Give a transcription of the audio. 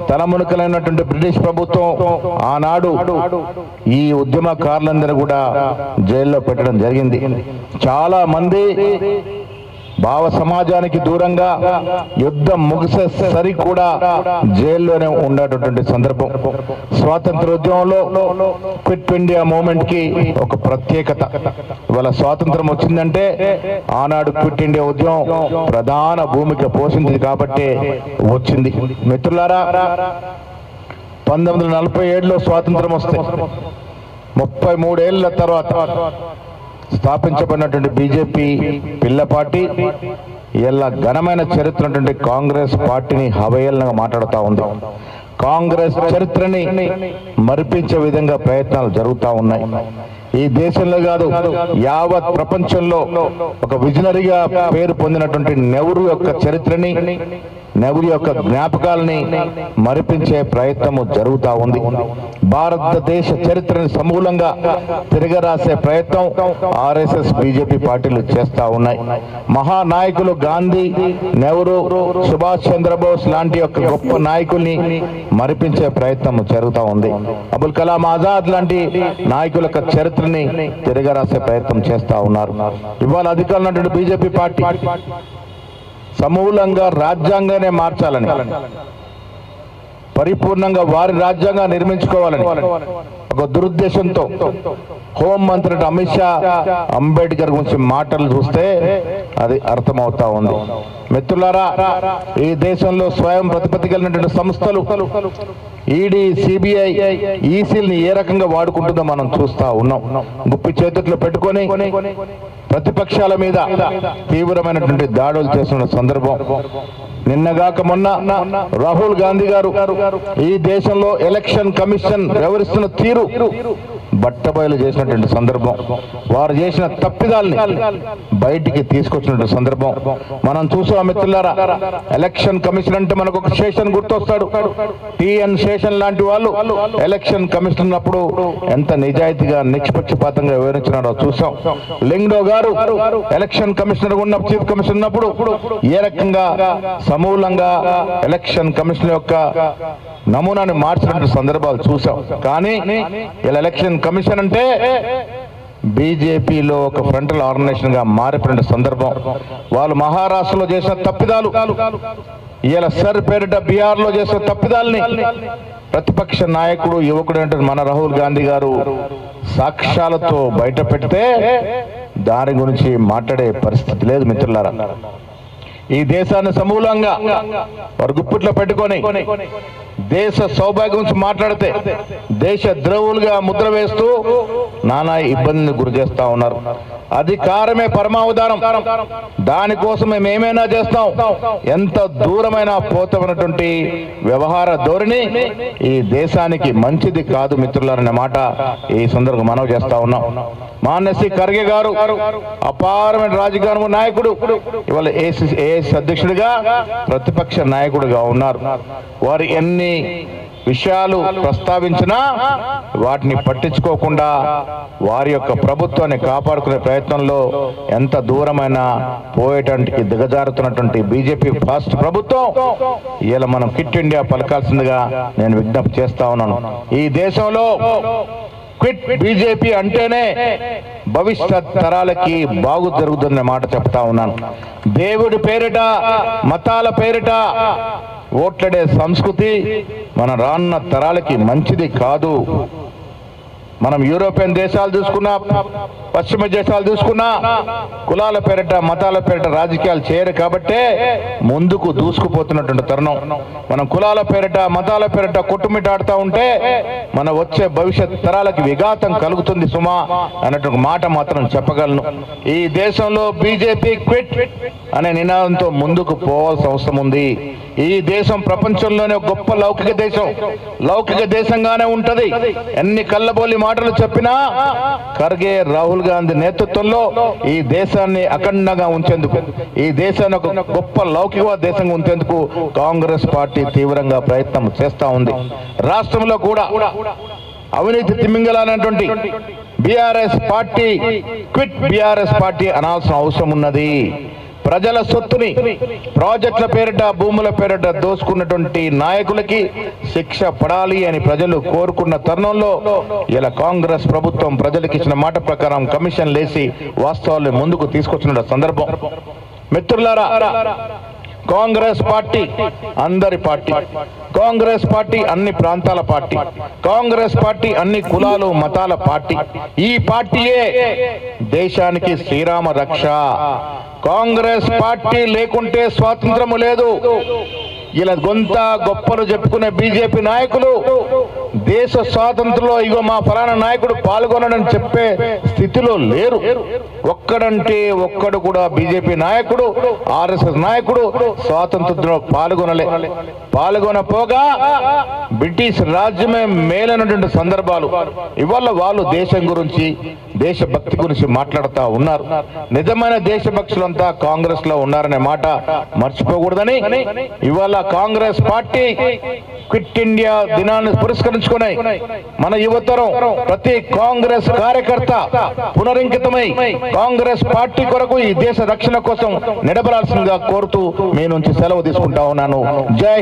తలమునకలైనటువంటి British ప్రభుత్వం ఆనాడు ఈ ఉద్యమకారులందరూ కూడా జైల్లో పెట్టడం జరిగింది. చాలా మంది భావ సమాజానికి దూరంగా యుద్ధం ముగిసేసరి కూడా జైల్లోనే ఉండేటటువంటి సందర్భం. స్వాతంత్రోద్యమంలో క్విట్ ఇండియా మూవ్మెంట్ కి ఒక ప్రత్యేకత. ఇవాళ స్వాతంత్రం వచ్చిందంటే ఆనాడు క్విట్ ఇండియా ఉద్యమం ప్రధాన భూమిక పోషించింది కాబట్టి వచ్చింది. మిత్రులారా, 1947లో స్వాతంత్రం వస్తే 33 ఏళ్ల తర్వాత స్థాపించబడినటువంటి బీజేపీ పిల్ల పార్టీ ఇలా ఘనమైన చరిత్ర ఉన్నటువంటి కాంగ్రెస్ పార్టీని హవేళనగా మాట్లాడుతూ ఉంది. కాంగ్రెస్ చరిత్రని మరిపించే విధంగా ప్రయత్నాలు జరుగుతూ ఉన్నాయి. ఈ దేశంలో కాదు, యావత్ ప్రపంచంలో ఒక విజనరీగా పేరు పొందినటువంటి నెహ్రూ యొక్క చరిత్రని, నెహ్రూ యొక్క జ్ఞాపకాలని మరిపించే ప్రయత్నము జరుగుతూ ఉంది. భారతదేశ చరిత్రని సమూలంగా తిరగరాసే ప్రయత్నం ఆర్ఎస్ఎస్ బీజేపీ పార్టీలు చేస్తూ ఉన్నాయి. మహానాయకులు గాంధీ, నెహ్రూ, సుభాష్ చంద్రబోస్ లాంటి యొక్క గొప్ప నాయకుల్ని మరిపించే ప్రయత్నం జరుగుతూ ఉంది. అబుల్ కలాం ఆజాద్ లాంటి నాయకుల యొక్క చరిత్రని తిరగరాసే ప్రయత్నం చేస్తూ ఉన్నారు. ఇవాళ అధికారులు ఉన్నటువంటి బీజేపీ పార్టీ సమూలంగా రాజ్యాంగానే మార్చాలని, పరిపూర్ణంగా వారి రాజ్యాంగాన్ని నిర్మించుకోవాలని ఒక దురుద్దేశంతో హోంమంత్రి అమిత్ షా అంబేద్కర్ గురించి మాటలు చూస్తే అది అర్థమవుతా ఉంది. మిత్రులారా, ఈ దేశంలో స్వయం ప్రతిపత్తి కలిగినటువంటి సంస్థలు ఈడీ, సిబిఐ, ఈసీల్ని ఏ రకంగా వాడుకుంటుందో మనం చూస్తా ఉన్నాం. గుప్పి చేతుల్లో పెట్టుకొని ప్రతిపక్షాల మీద తీవ్రమైనటువంటి దాడులు చేస్తున్న సందర్భం. నిన్నగాక మొన్న రాహుల్ గాంధీ గారు ఈ దేశంలో ఎలక్షన్ కమిషన్ వ్యవహరిస్తున్న తీరు బట్టబయలు చేసినటువంటి సందర్భం. వారు చేసిన తప్పిదాల్ని బయటికి తీసుకొచ్చినటువంటి సందర్భం మనం చూసాం. మిత్రులారా, ఎలక్షన్ కమిషన్ అంటే మనకు ఒక శేషన్ గుర్తొస్తాడు. టిఎన్ శేషన్ లాంటి వాళ్ళు ఎలక్షన్ కమిషన్ ఉన్నప్పుడు ఎంత నిజాయితీగా నిష్పక్షపాతంగా వివరించినారో చూసాం. లింగ్డో గారు ఎలక్షన్ కమిషనర్ ఉన్న చీఫ్ కమిషనర్ ఉన్నప్పుడు ఏ రకంగా సమూలంగా ఎలక్షన్ కమిషన్ యొక్క నమూనాని మార్చినటువంటి సందర్భాలు చూసాం. కానీ ఇలా ఎలక్షన్ కమిషన్ అంటే బీజేపీలో ఒక ఫ్రంటల్ ఆర్గనైజేషన్ గా మారిపోయిన సందర్భం. వాళ్ళు మహారాష్ట్రలో చేసిన తప్పిదాలు, ఇలా సర్ పేరిట బీహార్ లో చేసిన తప్పిదాలని ప్రతిపక్ష నాయకుడు, యువకుడు మన రాహుల్ గాంధీ గారు సాక్ష్యాలతో బయట పెడితే దాని గురించి మాట్లాడే పరిస్థితి లేదు. మిత్రులారా, ఈ దేశాన్ని సమూలంగా వారు గుప్పిట్లో పెట్టుకొని దేశ సౌభాగ్యం గురించి మాట్లాడితే దేశ ద్రోహులుగా ముద్ర వేస్తూ నానా ఇబ్బందిని గురి చేస్తా ఉన్నారు. అధికారమే పరమావధానం, దానికోసం మేము ఏమైనా చేస్తాం, ఎంత దూరమైనా పోతామన్నటువంటి వ్యవహార ధోరణి ఈ దేశానికి మంచిది కాదు మిత్రులారనే మాట ఈ సందర్భంగా మనవి చేస్తా ఉన్నాం. మాన్యశ్రీ ఖర్గే గారు అపారమైన రాజకీయ నాయకుడు, ఇవాళ ఏఐసిసి అధ్యక్షుడిగా ప్రతిపక్ష నాయకుడిగా ఉన్నారు. వారు ఎన్ని విషయాలు ప్రస్తావించినా వాటిని పట్టించుకోకుండా వారి యొక్క ప్రభుత్వాన్ని కాపాడుకునే ప్రయత్నంలో ఎంత దూరమైనా పోయేటానికి దిగజారుతున్నటువంటి బీజేపీ ఫాస్ట్ ప్రభుత్వం ఇలా మనం క్విట్ ఇండియా పలకాల్సిందిగా నేను విజ్ఞప్తి చేస్తా ఉన్నాను. ఈ దేశంలో క్విట్ బీజేపీ అంటేనే భవిష్యత్ తరాలకి బాగు జరుగుతుందనే మాట చెప్తా ఉన్నాను. దేవుడి పేరిట, మతాల పేరిట ఓట్లాడే సంస్కృతి మన రానున్న తరాలకి మంచిది కాదు. మనం యూరోపియన్ దేశాలు చూసుకున్నా, పశ్చిమ దేశాలు చూసుకున్నా కులాల పేరిట, మతాల పేరిట రాజకీయాలు చేయరు కాబట్టే ముందుకు దూసుకుపోతున్నటువంటి తరుణం. మనం కులాల పేరిట, మతాల పేరిట కొట్టుమిటాడుతూ ఉంటే మన వచ్చే భవిష్యత్ తరాలకి విఘాతం కలుగుతుంది సుమా అన్నటువంటి మాట మాత్రం చెప్పగలను. ఈ దేశంలో బీజేపీ క్విట్ అనే నినాదంతో ముందుకు పోవాల్సిన అవసరం ఉంది. ఈ దేశం ప్రపంచంలోనే గొప్ప లౌకిక దేశం, లౌకిక దేశంగానే ఉంటది. ఎన్ని కళ్ళబోలి మాటలు చెప్పినా ఖర్గే, రాహుల్ గాంధీ నేతృత్వంలో ఈ దేశాన్ని అఖండంగా ఉంచేందుకు, ఈ దేశాన్ని ఒక గొప్ప లౌకిక దేశంగా ఉంచేందుకు కాంగ్రెస్ పార్టీ తీవ్రంగా ప్రయత్నం చేస్తా ఉంది. రాష్ట్రంలో కూడా అవినీతి తిమింగలానటువంటి BRS party quit BRS party అనాల్సిన అవసరం ఉన్నది. ప్రజల సొత్తుని ప్రాజెక్టుల పేరిట భూముల పేరిట దోసుకున్నటువంటి నాయకులకి శిక్ష పడాలి అని ప్రజలు కోరుకున్న తరుణంలో ఇలా కాంగ్రెస్ ప్రభుత్వం ప్రజలకు ఇచ్చిన మాట ప్రకారం కమిషన్ లేసి వాస్తవాలను ముందుకు తీసుకొచ్చిన సందర్భం. మిత్రులారా, కాంగ్రెస్ పార్టీ అందరి పార్టీ, కాంగ్రెస్ పార్టీ అన్ని ప్రాంతాల పార్టీ, కాంగ్రెస్ పార్టీ అన్ని కులాలు మతాల పార్టీ. ఈ పార్టీయే దేశానికి శ్రీరామ రక్ష. కాంగ్రెస్ పార్టీ లేకుంటే స్వాతంత్రము లేదు. ఇలా గొంత గొప్పలు చెప్పుకునే బీజేపీ నాయకులు దేశ స్వాతంత్రంలో ఇగో మా ఫలానా నాయకుడు పాల్గొనడని చెప్పే స్థితిలో లేరు. ఒక్కడంటే ఒక్కడు కూడా బీజేపీ నాయకుడు, ఆర్ఎస్ఎస్ నాయకుడు స్వాతంత్రంలో పాల్గొనపోగా బ్రిటిష్ రాజ్యమే మేలైనటువంటి సందర్భాలు. ఇవాళ వాళ్ళు దేశం గురించి, దేశభక్తి గురించి మాట్లాడుతూ ఉన్నారు. నిజమైన దేశభక్తులంతా కాంగ్రెస్ లో ఉన్నారనే మాట మర్చిపోకూడదని ఇవాళ కాంగ్రెస్ పార్టీ క్విట్ ఇండియా దినాన్ని పురస్కరించుకుని మన యువతరం ప్రతి కాంగ్రెస్ కార్యకర్త పునరింకితమై కాంగ్రెస్ పార్టీ కొరకు ఈ దేశ రక్షణ కోసం నిలబడాల్సిందిగా కోరుతూ మీ నుంచి సెలవు తీసుకుంటా ఉన్నాను. జై